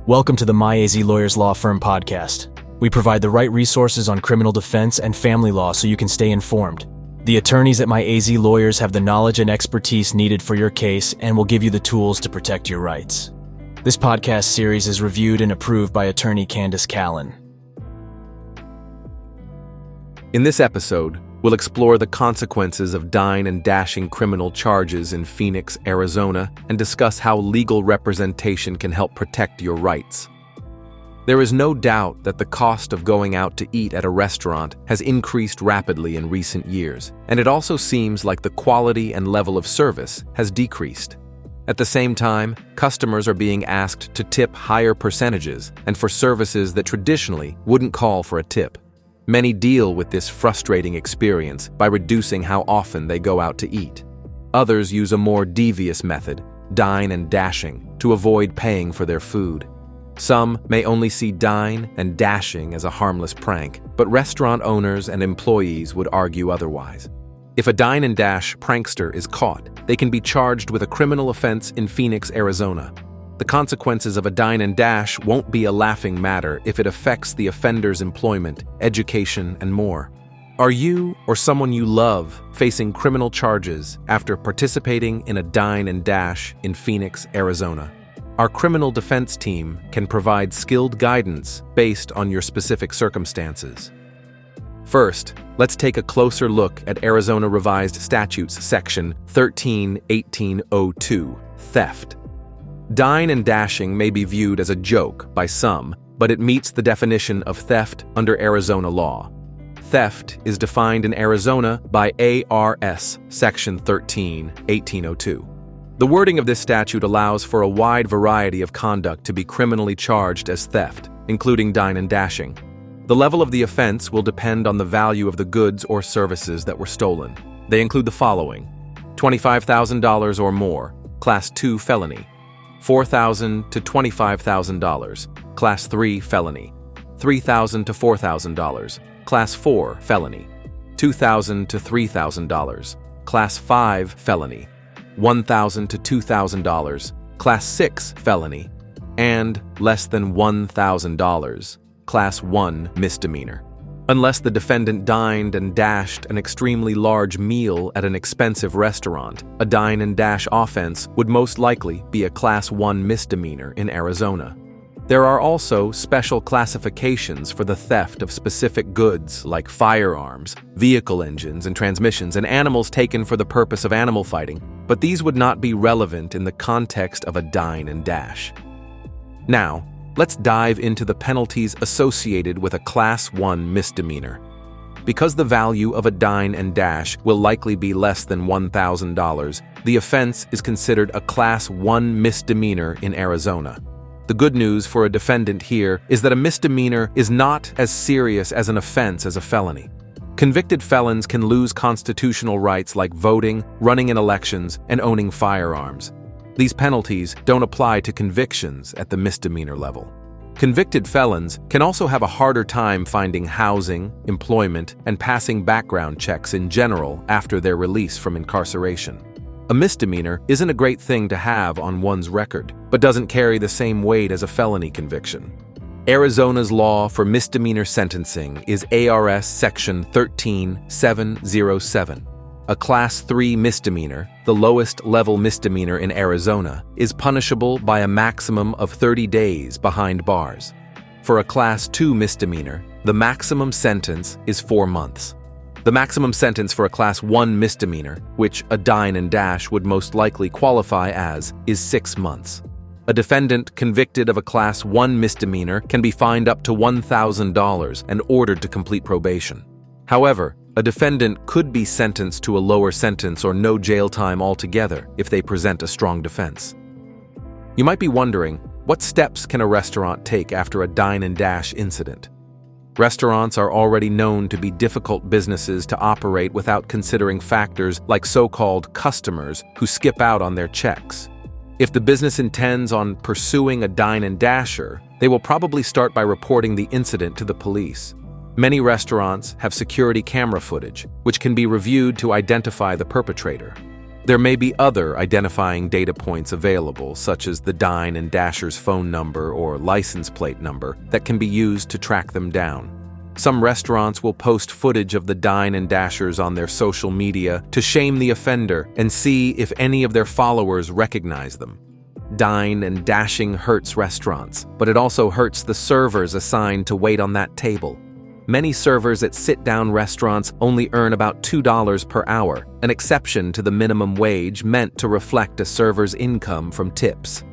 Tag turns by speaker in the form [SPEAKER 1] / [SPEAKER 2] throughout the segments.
[SPEAKER 1] Welcome to the MyAZ Lawyers Law Firm podcast. We provide the right resources on criminal defense and family law so you can stay informed. The attorneys at MyAZ Lawyers have the knowledge and expertise needed for your case and will give you the tools to protect your rights. This podcast series is reviewed and approved by attorney Candace Callan.
[SPEAKER 2] In this episode, we'll explore the consequences of dine and dashing criminal charges in Phoenix, Arizona, and discuss how legal representation can help protect your rights. There is no doubt that the cost of going out to eat at a restaurant has increased rapidly in recent years, and it also seems like the quality and level of service has decreased. At the same time, customers are being asked to tip higher percentages and for services that traditionally wouldn't call for a tip. Many deal with this frustrating experience by reducing how often they go out to eat. Others use a more devious method, dine and dashing, to avoid paying for their food. Some may only see dine and dashing as a harmless prank, but restaurant owners and employees would argue otherwise. If a dine and dash prankster is caught, they can be charged with a criminal offense in Phoenix, Arizona. The consequences of a dine and dash won't be a laughing matter if it affects the offender's employment, education, and more. Are you or someone you love facing criminal charges after participating in a dine and dash in Phoenix, Arizona? Our criminal defense team can provide skilled guidance based on your specific circumstances. First, let's take a closer look at Arizona Revised Statutes Section 13-1802, theft. Dine and dashing may be viewed as a joke by some, but it meets the definition of theft under Arizona law. Theft is defined in Arizona by ARS Section 13-1802. The wording of this statute allows for a wide variety of conduct to be criminally charged as theft, including dine and dashing. The level of the offense will depend on the value of the goods or services that were stolen. They include the following: $25,000 or more, Class 2 felony; $4,000 to $25,000, Class 3 felony; $3,000 to $4,000, Class 4 felony; $2,000 to $3,000, Class 5 felony; $1,000 to $2,000, Class 6 felony; and less than $1,000, Class 1 misdemeanor. Unless the defendant dined and dashed an extremely large meal at an expensive restaurant, a dine and dash offense would most likely be a Class 1 misdemeanor in Arizona. There are also special classifications for the theft of specific goods like firearms, vehicle engines and transmissions, and animals taken for the purpose of animal fighting, but these would not be relevant in the context of a dine and dash. Now, let's dive into the penalties associated with a Class 1 misdemeanor. Because the value of a dine and dash will likely be less than $1,000, the offense is considered a Class 1 misdemeanor in Arizona. The good news for a defendant here is that a misdemeanor is not as serious as an offense as a felony. Convicted felons can lose constitutional rights like voting, running in elections, and owning firearms. These penalties don't apply to convictions at the misdemeanor level. Convicted felons can also have a harder time finding housing, employment, and passing background checks in general after their release from incarceration. A misdemeanor isn't a great thing to have on one's record, but doesn't carry the same weight as a felony conviction. Arizona's law for misdemeanor sentencing is ARS Section 13707. A Class 3 misdemeanor, the lowest level misdemeanor in Arizona, is punishable by a maximum of 30 days behind bars. For a Class 2 misdemeanor, the maximum sentence is 4 months. The maximum sentence for a Class 1 misdemeanor, which a dine and dash would most likely qualify as, is 6 months. A defendant convicted of a Class 1 misdemeanor can be fined up to $1,000 and ordered to complete probation. However, a defendant could be sentenced to a lower sentence or no jail time altogether if they present a strong defense. You might be wondering, what steps can a restaurant take after a dine and dash incident? Restaurants are already known to be difficult businesses to operate without considering factors like so-called customers who skip out on their checks. If the business intends on pursuing a dine and dasher, they will probably start by reporting the incident to the police. Many restaurants have security camera footage, which can be reviewed to identify the perpetrator. There may be other identifying data points available, such as the Dine and Dasher's phone number or license plate number, that can be used to track them down. Some restaurants will post footage of the Dine and Dashers on their social media to shame the offender and see if any of their followers recognize them. Dine and dashing hurts restaurants, but it also hurts the servers assigned to wait on that table. Many servers at sit-down restaurants only earn about $2 per hour, an exception to the minimum wage meant to reflect a server's income from tips.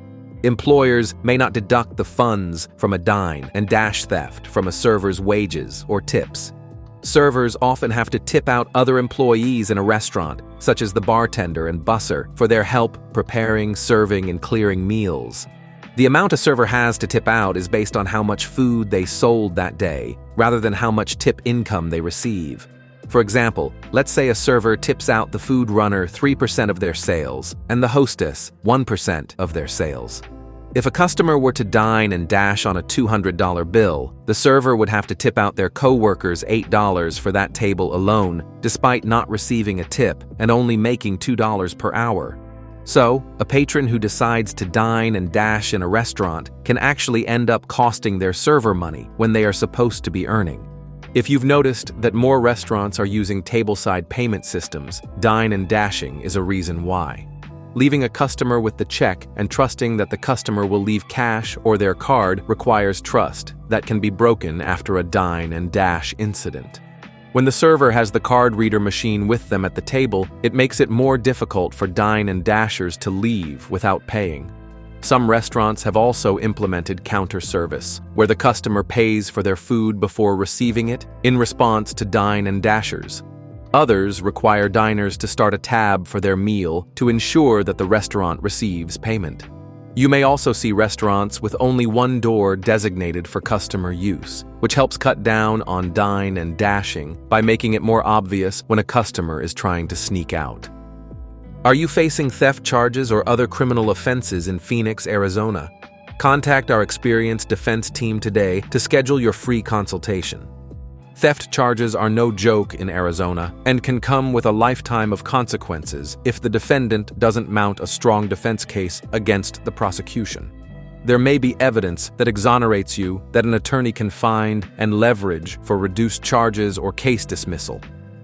[SPEAKER 2] Employers may not deduct the funds from a dine and dash theft from a server's wages or tips. Servers often have to tip out other employees in a restaurant, such as the bartender and busser, for their help preparing, serving, and clearing meals. The amount a server has to tip out is based on how much food they sold that day, rather than how much tip income they receive. For example, let's say a server tips out the food runner 3% of their sales and the hostess 1% of their sales. If a customer were to dine and dash on a $200 bill, the server would have to tip out their co-workers $8 for that table alone, despite not receiving a tip and only making $2 per hour. So, a patron who decides to dine and dash in a restaurant can actually end up costing their server money when they are supposed to be earning. If you've noticed that more restaurants are using tableside payment systems, dine and dashing is a reason why. Leaving a customer with the check and trusting that the customer will leave cash or their card requires trust that can be broken after a dine and dash incident. When the server has the card reader machine with them at the table, it makes it more difficult for dine and dashers to leave without paying. Some restaurants have also implemented counter service, where the customer pays for their food before receiving it in response to dine and dashers. Others require diners to start a tab for their meal to ensure that the restaurant receives payment. You may also see restaurants with only one door designated for customer use, which helps cut down on dine and dashing by making it more obvious when a customer is trying to sneak out. Are you facing theft charges or other criminal offenses in Phoenix, Arizona? Contact our experienced defense team today to schedule your free consultation. Theft charges are no joke in Arizona and can come with a lifetime of consequences if the defendant doesn't mount a strong defense case against the prosecution. There may be evidence that exonerates you that an attorney can find and leverage for reduced charges or case dismissal.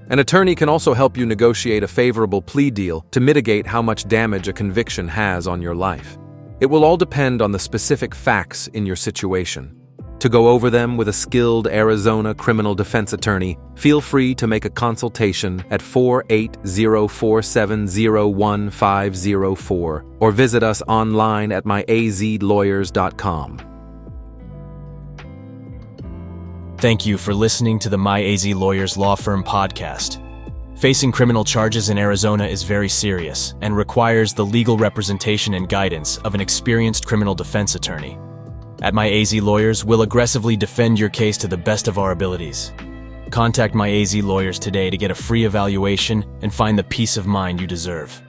[SPEAKER 2] An attorney can also help you negotiate a favorable plea deal to mitigate how much damage a conviction has on your life. It will all depend on the specific facts in your situation. To go over them with a skilled Arizona criminal defense attorney, feel free to make a consultation at 480-470-1504 or visit us online at myazlawyers.com.
[SPEAKER 1] Thank you for listening to the My AZ Lawyers Law Firm podcast. Facing criminal charges in Arizona is very serious and requires the legal representation and guidance of an experienced criminal defense attorney. At My AZ Lawyers, we'll aggressively defend your case to the best of our abilities. Contact My AZ Lawyers today to get a free evaluation and find the peace of mind you deserve.